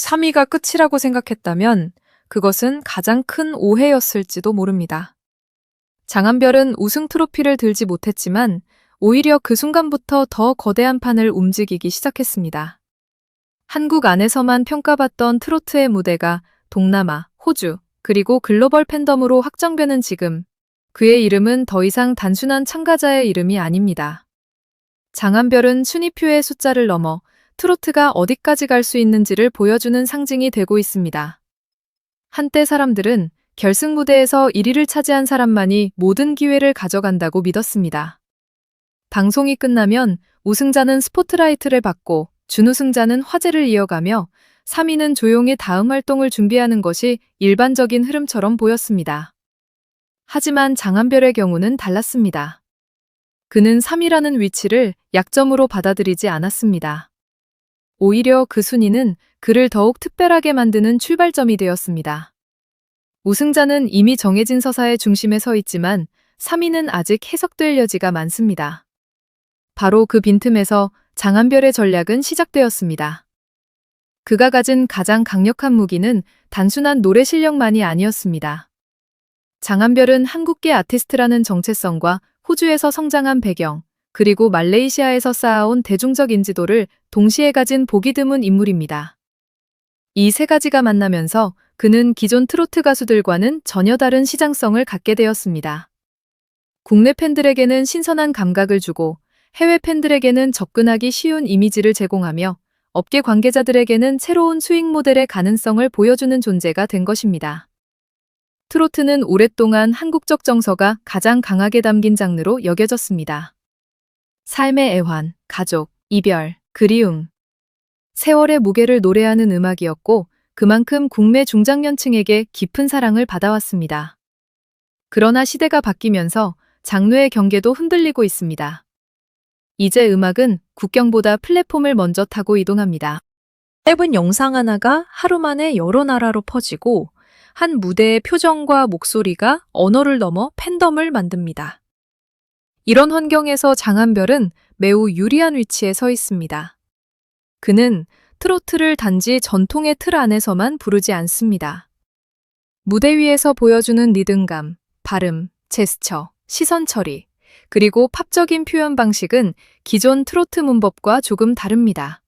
3위가 끝이라고 생각했다면 그것은 가장 큰 오해였을지도 모릅니다. 장한별은 우승 트로피를 들지 못했지만 오히려 그 순간부터 더 거대한 판을 움직이기 시작했습니다. 한국 안에서만 평가받던 트로트의 무대가 동남아, 호주, 그리고 글로벌 팬덤으로 확장되는 지금, 그의 이름은 더 이상 단순한 참가자의 이름이 아닙니다. 장한별은 순위표의 숫자를 넘어 트로트가 어디까지 갈 수 있는지를 보여주는 상징이 되고 있습니다. 한때 사람들은 결승 무대에서 1위를 차지한 사람만이 모든 기회를 가져간다고 믿었습니다. 방송이 끝나면 우승자는 스포트라이트를 받고 준우승자는 화제를 이어가며 3위는 조용히 다음 활동을 준비하는 것이 일반적인 흐름처럼 보였습니다. 하지만 장한별의 경우는 달랐습니다. 그는 3위라는 위치를 약점으로 받아들이지 않았습니다. 오히려 그 순위는 그를 더욱 특별하게 만드는 출발점이 되었습니다. 우승자는 이미 정해진 서사의 중심에 서 있지만 3위는 아직 해석될 여지가 많습니다. 바로 그 빈틈에서 장한별의 전략은 시작되었습니다. 그가 가진 가장 강력한 무기는 단순한 노래 실력만이 아니었습니다. 장한별은 한국계 아티스트라는 정체성과 호주에서 성장한 배경, 그리고 말레이시아에서 쌓아온 대중적 인지도를 동시에 가진 보기 드문 인물입니다. 이 세 가지가 만나면서 그는 기존 트로트 가수들과는 전혀 다른 시장성을 갖게 되었습니다. 국내 팬들에게는 신선한 감각을 주고 해외 팬들에게는 접근하기 쉬운 이미지를 제공하며 업계 관계자들에게는 새로운 수익 모델의 가능성을 보여주는 존재가 된 것입니다. 트로트는 오랫동안 한국적 정서가 가장 강하게 담긴 장르로 여겨졌습니다. 삶의 애환, 가족, 이별, 그리움. 세월의 무게를 노래하는 음악이었고 그만큼 국내 중장년층에게 깊은 사랑을 받아왔습니다. 그러나 시대가 바뀌면서 장르의 경계도 흔들리고 있습니다. 이제 음악은 국경보다 플랫폼을 먼저 타고 이동합니다. 짧은 영상 하나가 하루 만에 여러 나라로 퍼지고 한 무대의 표정과 목소리가 언어를 넘어 팬덤을 만듭니다. 이런 환경에서 장한별은 매우 유리한 위치에 서 있습니다. 그는 트로트를 단지 전통의 틀 안에서만 부르지 않습니다. 무대 위에서 보여주는 리듬감, 발음, 제스처, 시선 처리, 그리고 팝적인 표현 방식은 기존 트로트 문법과 조금 다릅니다.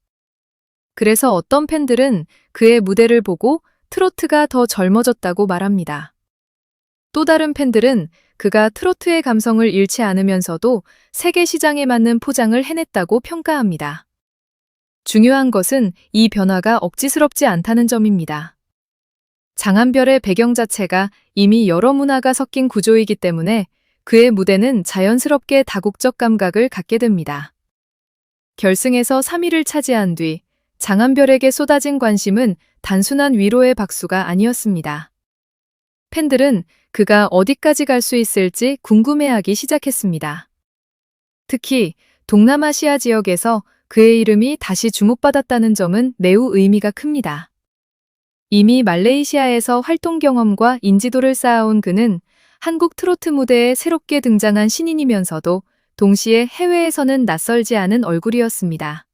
그래서 어떤 팬들은 그의 무대를 보고 트로트가 더 젊어졌다고 말합니다. 또 다른 팬들은 그가 트로트의 감성을 잃지 않으면서도 세계 시장에 맞는 포장을 해냈다고 평가합니다. 중요한 것은 이 변화가 억지스럽지 않다는 점입니다. 장한별의 배경 자체가 이미 여러 문화가 섞인 구조이기 때문에 그의 무대는 자연스럽게 다국적 감각을 갖게 됩니다. 결승에서 3위를 차지한 뒤 장한별에게 쏟아진 관심은 단순한 위로의 박수가 아니었습니다. 팬들은 그가 어디까지 갈 수 있을지 궁금해하기 시작했습니다. 특히 동남아시아 지역에서 그의 이름이 다시 주목받았다는 점은 매우 의미가 큽니다. 이미 말레이시아에서 활동 경험과 인지도를 쌓아온 그는 한국 트로트 무대에 새롭게 등장한 신인이면서도 동시에 해외에서는 낯설지 않은 얼굴이었습니다.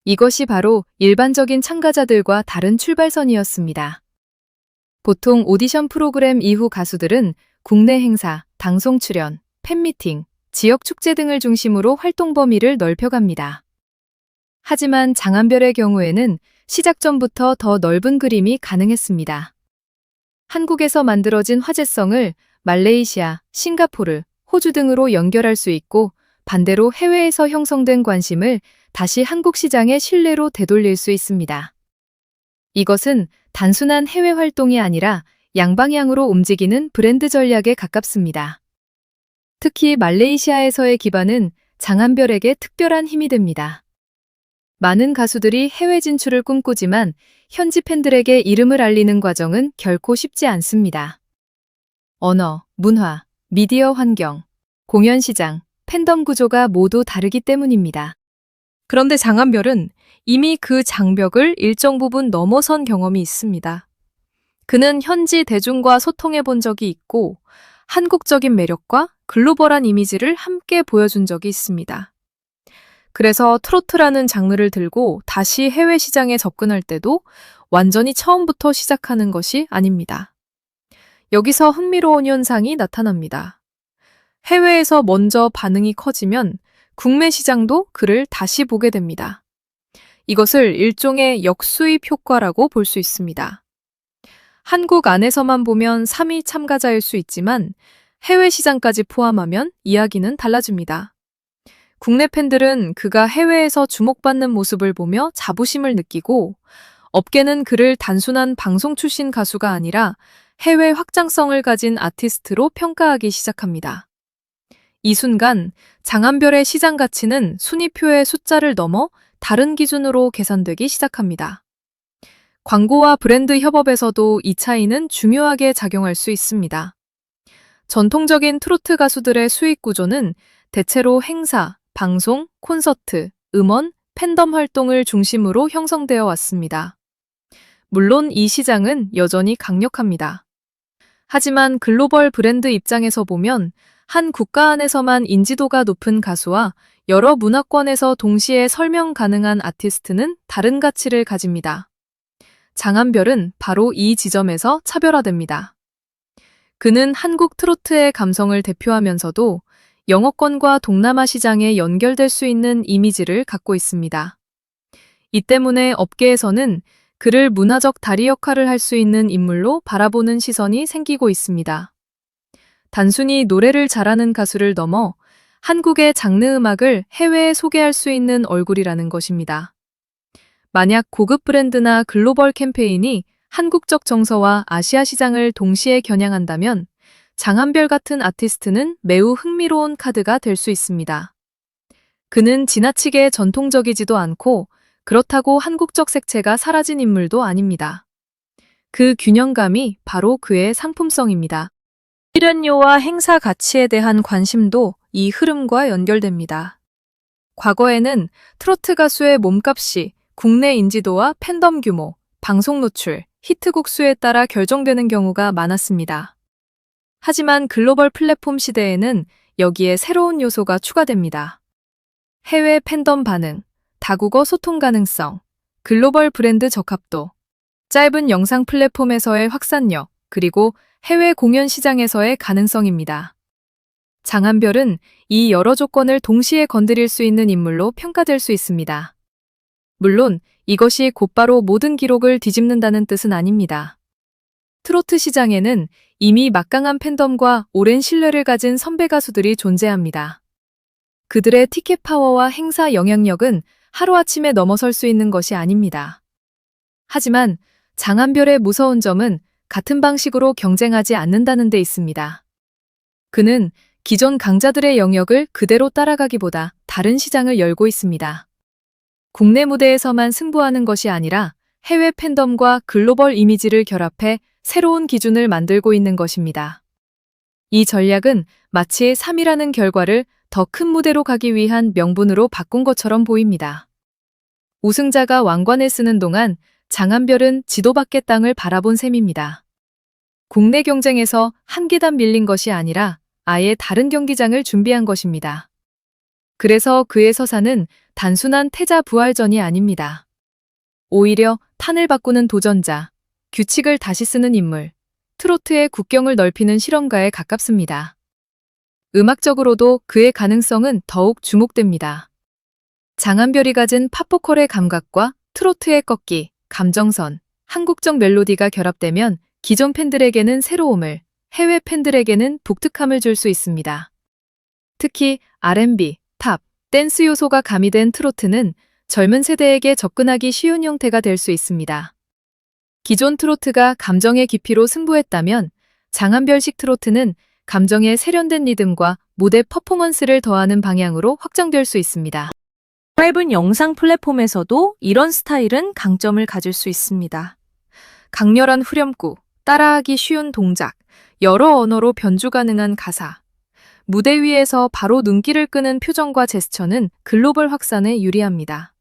이것이 바로 일반적인 참가자들과 다른 출발선이었습니다. 보통 오디션 프로그램 이후 가수들은 국내 행사, 방송 출연, 팬미팅, 지역 축제 등을 중심으로 활동 범위를 넓혀갑니다. 하지만 장한별의 경우에는 시작 전부터 더 넓은 그림이 가능했습니다. 한국에서 만들어진 화제성을 말레이시아, 싱가포르, 호주 등으로 연결할 수 있고 반대로 해외에서 형성된 관심을 다시 한국 시장의 신뢰로 되돌릴 수 있습니다. 이것은 단순한 해외 활동이 아니라 양방향으로 움직이는 브랜드 전략에 가깝습니다. 특히 말레이시아에서의 기반은 장한별에게 특별한 힘이 됩니다. 많은 가수들이 해외 진출을 꿈꾸지만 현지 팬들에게 이름을 알리는 과정은 결코 쉽지 않습니다. 언어, 문화, 미디어 환경, 공연 시장, 팬덤 구조가 모두 다르기 때문입니다. 그런데 장한별은 이미 그 장벽을 일정 부분 넘어선 경험이 있습니다. 그는 현지 대중과 소통해 본 적이 있고 한국적인 매력과 글로벌한 이미지를 함께 보여준 적이 있습니다. 그래서 트로트라는 장르를 들고 다시 해외 시장에 접근할 때도 완전히 처음부터 시작하는 것이 아닙니다. 여기서 흥미로운 현상이 나타납니다. 해외에서 먼저 반응이 커지면 국내 시장도 그를 다시 보게 됩니다. 이것을 일종의 역수입 효과라고 볼 수 있습니다. 한국 안에서만 보면 3위 참가자일 수 있지만 해외 시장까지 포함하면 이야기는 달라집니다. 국내 팬들은 그가 해외에서 주목받는 모습을 보며 자부심을 느끼고, 업계는 그를 단순한 방송 출신 가수가 아니라 해외 확장성을 가진 아티스트로 평가하기 시작합니다. 이 순간 장한별의 시장 가치는 순위표의 숫자를 넘어 다른 기준으로 계산되기 시작합니다. 광고와 브랜드 협업에서도 이 차이는 중요하게 작용할 수 있습니다. 전통적인 트로트 가수들의 수익 구조는 대체로 행사, 방송, 콘서트, 음원, 팬덤 활동을 중심으로 형성되어 왔습니다. 물론 이 시장은 여전히 강력합니다. 하지만 글로벌 브랜드 입장에서 보면 한 국가 안에서만 인지도가 높은 가수와 여러 문화권에서 동시에 설명 가능한 아티스트는 다른 가치를 가집니다. 장한별은 바로 이 지점에서 차별화됩니다. 그는 한국 트로트의 감성을 대표하면서도 영어권과 동남아 시장에 연결될 수 있는 이미지를 갖고 있습니다. 이 때문에 업계에서는 그를 문화적 다리 역할을 할 수 있는 인물로 바라보는 시선이 생기고 있습니다. 단순히 노래를 잘하는 가수를 넘어 한국의 장르 음악을 해외에 소개할 수 있는 얼굴이라는 것입니다. 만약 고급 브랜드나 글로벌 캠페인이 한국적 정서와 아시아 시장을 동시에 겨냥한다면 장한별 같은 아티스트는 매우 흥미로운 카드가 될 수 있습니다. 그는 지나치게 전통적이지도 않고 그렇다고 한국적 색채가 사라진 인물도 아닙니다. 그 균형감이 바로 그의 상품성입니다. 출연료와 행사 가치에 대한 관심도 이 흐름과 연결됩니다. 과거에는 트로트 가수의 몸값이 국내 인지도와 팬덤 규모, 방송 노출, 히트곡 수에 따라 결정되는 경우가 많았습니다. 하지만 글로벌 플랫폼 시대에는 여기에 새로운 요소가 추가됩니다. 해외 팬덤 반응, 다국어 소통 가능성, 글로벌 브랜드 적합도, 짧은 영상 플랫폼에서의 확산력, 그리고 해외 공연 시장에서의 가능성입니다. 장한별은 이 여러 조건을 동시에 건드릴 수 있는 인물로 평가될 수 있습니다. 물론 이것이 곧바로 모든 기록을 뒤집는다는 뜻은 아닙니다. 트로트 시장에는 이미 막강한 팬덤과 오랜 신뢰를 가진 선배 가수들이 존재합니다. 그들의 티켓 파워와 행사 영향력은 하루아침에 넘어설 수 있는 것이 아닙니다. 하지만 장한별의 무서운 점은 같은 방식으로 경쟁하지 않는다는 데 있습니다. 그는 기존 강자들의 영역을 그대로 따라가기보다 다른 시장을 열고 있습니다. 국내 무대에서만 승부하는 것이 아니라 해외 팬덤과 글로벌 이미지를 결합해 새로운 기준을 만들고 있는 것입니다. 이 전략은 마치 3위라는 결과를 더 큰 무대로 가기 위한 명분으로 바꾼 것처럼 보입니다. 우승자가 왕관을 쓰는 동안 장한별은 지도 밖의 땅을 바라본 셈입니다. 국내 경쟁에서 한 계단 밀린 것이 아니라 아예 다른 경기장을 준비한 것입니다. 그래서 그의 서사는 단순한 패자 부활전이 아닙니다. 오히려 판을 바꾸는 도전자, 규칙을 다시 쓰는 인물, 트로트의 국경을 넓히는 실험가에 가깝습니다. 음악적으로도 그의 가능성은 더욱 주목됩니다. 장한별이 가진 팝보컬의 감각과 트로트의 꺾기, 감정선, 한국적 멜로디가 결합되면 기존 팬들에게는 새로움을, 해외 팬들에게는 독특함을 줄 수 있습니다. 특히 R&B, 팝, 댄스 요소가 가미된 트로트는 젊은 세대에게 접근하기 쉬운 형태가 될 수 있습니다. 기존 트로트가 감정의 깊이로 승부했다면 장한별식 트로트는 감정의 세련된 리듬과 무대 퍼포먼스를 더하는 방향으로 확장될 수 있습니다. 짧은 영상 플랫폼에서도 이런 스타일은 강점을 가질 수 있습니다. 강렬한 후렴구, 따라하기 쉬운 동작, 여러 언어로 변주 가능한 가사, 무대 위에서 바로 눈길을 끄는 표정과 제스처는 글로벌 확산에 유리합니다.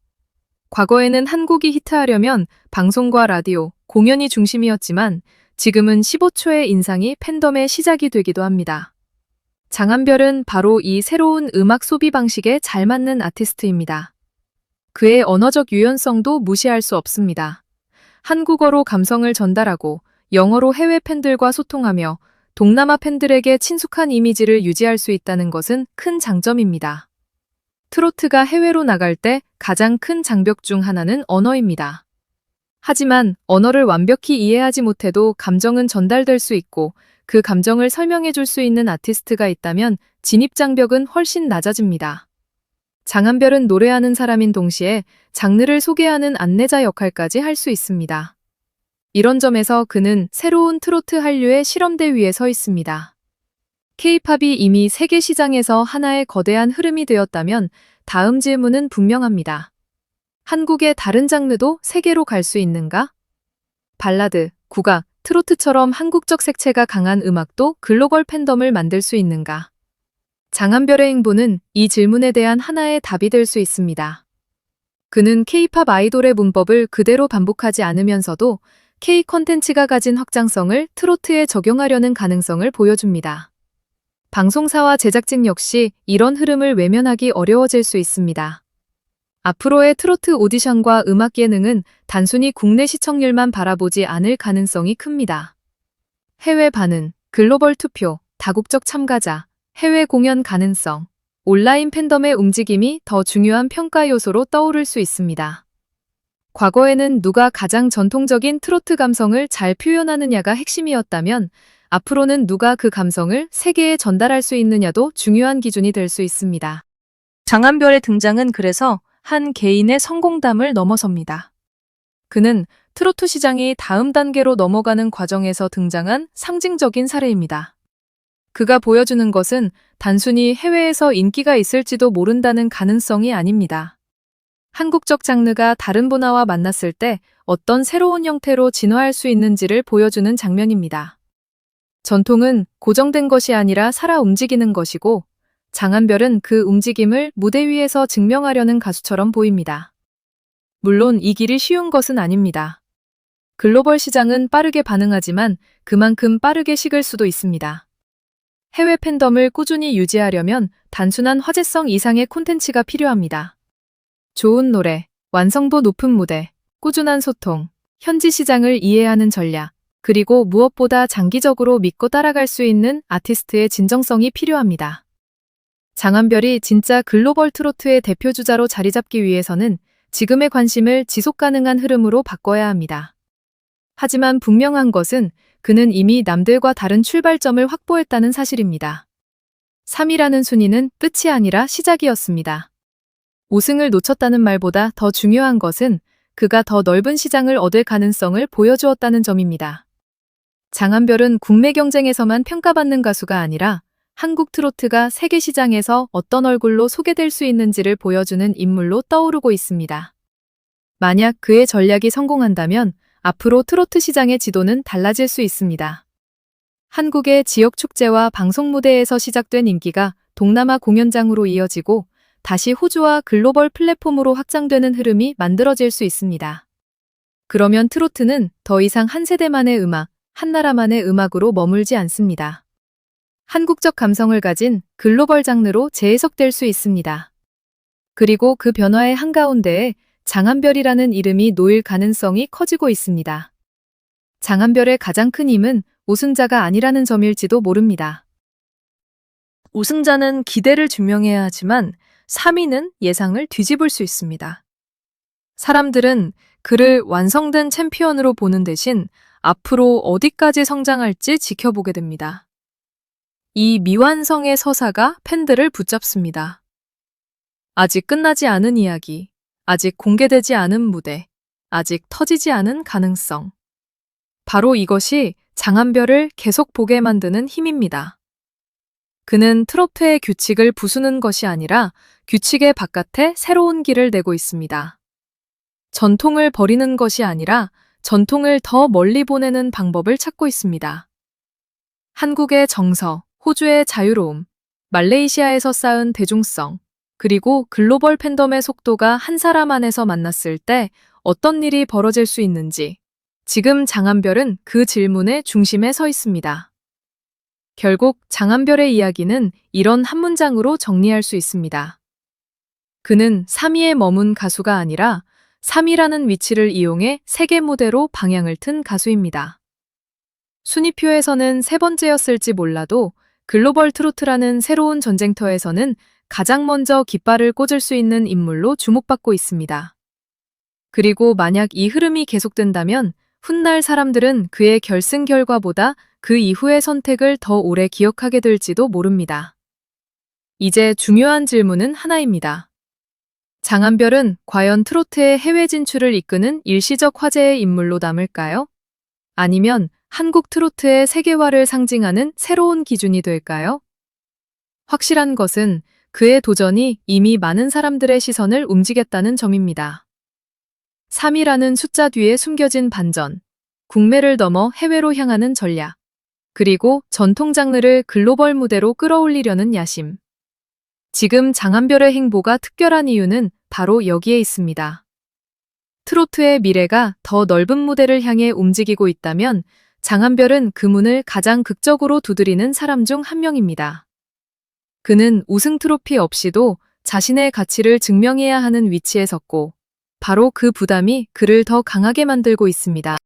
과거에는 한국이 히트하려면 방송과 라디오, 공연이 중심이었지만 지금은 15초의 인상이 팬덤의 시작이 되기도 합니다. 장한별은 바로 이 새로운 음악 소비 방식에 잘 맞는 아티스트입니다. 그의 언어적 유연성도 무시할 수 없습니다. 한국어로 감성을 전달하고 영어로 해외 팬들과 소통하며 동남아 팬들에게 친숙한 이미지를 유지할 수 있다는 것은 큰 장점입니다. 트로트가 해외로 나갈 때 가장 큰 장벽 중 하나는 언어입니다. 하지만 언어를 완벽히 이해하지 못해도 감정은 전달될 수 있고 그 감정을 설명해 줄 수 있는 아티스트가 있다면 진입 장벽은 훨씬 낮아집니다. 장한별은 노래하는 사람인 동시에 장르를 소개하는 안내자 역할까지 할 수 있습니다. 이런 점에서 그는 새로운 트로트 한류의 실험대 위에 서 있습니다. K-팝이 이미 세계 시장에서 하나의 거대한 흐름이 되었다면 다음 질문은 분명합니다. 한국의 다른 장르도 세계로 갈 수 있는가? 발라드, 국악, 트로트처럼 한국적 색채가 강한 음악도 글로벌 팬덤을 만들 수 있는가? 장한별의 행보는 이 질문에 대한 하나의 답이 될 수 있습니다. 그는 K-팝 아이돌의 문법을 그대로 반복하지 않으면서도 K 콘텐츠가 가진 확장성을 트로트에 적용하려는 가능성을 보여줍니다. 방송사와 제작진 역시 이런 흐름을 외면하기 어려워질 수 있습니다. 앞으로의 트로트 오디션과 음악 예능은 단순히 국내 시청률만 바라보지 않을 가능성이 큽니다. 해외 반응, 글로벌 투표, 다국적 참가자, 해외 공연 가능성, 온라인 팬덤의 움직임이 더 중요한 평가 요소로 떠오를 수 있습니다. 과거에는 누가 가장 전통적인 트로트 감성을 잘 표현하느냐가 핵심이었다면 앞으로는 누가 그 감성을 세계에 전달할 수 있느냐도 중요한 기준이 될 수 있습니다. 장한별의 등장은 그래서 한 개인의 성공담을 넘어섭니다. 그는 트로트 시장이 다음 단계로 넘어가는 과정에서 등장한 상징적인 사례입니다. 그가 보여주는 것은 단순히 해외에서 인기가 있을지도 모른다는 가능성이 아닙니다. 한국적 장르가 다른 문화와 만났을 때 어떤 새로운 형태로 진화할 수 있는지를 보여주는 장면입니다. 전통은 고정된 것이 아니라 살아 움직이는 것이고 장한별은 그 움직임을 무대 위에서 증명하려는 가수처럼 보입니다. 물론 이 길이 쉬운 것은 아닙니다. 글로벌 시장은 빠르게 반응하지만 그만큼 빠르게 식을 수도 있습니다. 해외 팬덤을 꾸준히 유지하려면 단순한 화제성 이상의 콘텐츠가 필요합니다. 좋은 노래, 완성도 높은 무대, 꾸준한 소통, 현지 시장을 이해하는 전략, 그리고 무엇보다 장기적으로 믿고 따라갈 수 있는 아티스트의 진정성이 필요합니다. 장한별이 진짜 글로벌 트로트의 대표주자로 자리 잡기 위해서는 지금의 관심을 지속 가능한 흐름으로 바꿔야 합니다. 하지만 분명한 것은 그는 이미 남들과 다른 출발점을 확보했다는 사실입니다. 3위라는 순위는 끝이 아니라 시작이었습니다. 우승을 놓쳤다는 말보다 더 중요한 것은 그가 더 넓은 시장을 얻을 가능성을 보여주었다는 점입니다. 장한별은 국내 경쟁에서만 평가받는 가수가 아니라 한국 트로트가 세계 시장에서 어떤 얼굴로 소개될 수 있는지를 보여주는 인물로 떠오르고 있습니다. 만약 그의 전략이 성공한다면 앞으로 트로트 시장의 지도는 달라질 수 있습니다. 한국의 지역 축제와 방송 무대에서 시작된 인기가 동남아 공연장으로 이어지고 다시 호주와 글로벌 플랫폼으로 확장되는 흐름이 만들어질 수 있습니다. 그러면 트로트는 더 이상 한 세대만의 음악, 한 나라만의 음악으로 머물지 않습니다. 한국적 감성을 가진 글로벌 장르로 재해석될 수 있습니다. 그리고 그 변화의 한가운데에 장한별이라는 이름이 놓일 가능성이 커지고 있습니다. 장한별의 가장 큰 힘은 우승자가 아니라는 점일지도 모릅니다. 우승자는 기대를 증명해야 하지만 3위는 예상을 뒤집을 수 있습니다. 사람들은 그를 완성된 챔피언으로 보는 대신 앞으로 어디까지 성장할지 지켜보게 됩니다. 이 미완성의 서사가 팬들을 붙잡습니다. 아직 끝나지 않은 이야기, 아직 공개되지 않은 무대, 아직 터지지 않은 가능성. 바로 이것이 장한별을 계속 보게 만드는 힘입니다. 그는 트로트의 규칙을 부수는 것이 아니라 규칙의 바깥에 새로운 길을 내고 있습니다. 전통을 버리는 것이 아니라 전통을 더 멀리 보내는 방법을 찾고 있습니다. 한국의 정서, 호주의 자유로움, 말레이시아에서 쌓은 대중성, 그리고 글로벌 팬덤의 속도가 한 사람 안에서 만났을 때 어떤 일이 벌어질 수 있는지, 지금 장한별은 그 질문의 중심에 서 있습니다. 결국 장한별의 이야기는 이런 한 문장으로 정리할 수 있습니다. 그는 3위에 머문 가수가 아니라 3위라는 위치를 이용해 세계 무대로 방향을 튼 가수입니다. 순위표에서는 세 번째였을지 몰라도 글로벌 트로트라는 새로운 전쟁터에서는 가장 먼저 깃발을 꽂을 수 있는 인물로 주목받고 있습니다. 그리고 만약 이 흐름이 계속된다면 훗날 사람들은 그의 결승 결과보다 그 이후의 선택을 더 오래 기억하게 될지도 모릅니다. 이제 중요한 질문은 하나입니다. 장한별은 과연 트로트의 해외 진출을 이끄는 일시적 화제의 인물로 남을까요? 아니면 한국 트로트의 세계화를 상징하는 새로운 기준이 될까요? 확실한 것은 그의 도전이 이미 많은 사람들의 시선을 움직였다는 점입니다. 3이라는 숫자 뒤에 숨겨진 반전, 국내를 넘어 해외로 향하는 전략, 그리고 전통 장르를 글로벌 무대로 끌어올리려는 야심. 지금 장한별의 행보가 특별한 이유는 바로 여기에 있습니다. 트로트의 미래가 더 넓은 무대를 향해 움직이고 있다면 장한별은 그 문을 가장 극적으로 두드리는 사람 중 한 명입니다. 그는 우승 트로피 없이도 자신의 가치를 증명해야 하는 위치에 섰고, 바로 그 부담이 그를 더 강하게 만들고 있습니다.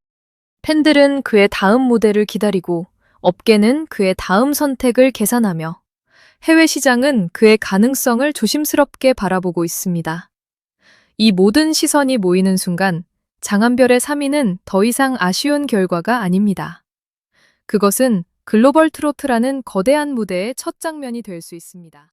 팬들은 그의 다음 무대를 기다리고, 업계는 그의 다음 선택을 계산하며, 해외 시장은 그의 가능성을 조심스럽게 바라보고 있습니다. 이 모든 시선이 모이는 순간 장한별의 3위는 더 이상 아쉬운 결과가 아닙니다. 그것은 글로벌 트로트라는 거대한 무대의 첫 장면이 될 수 있습니다.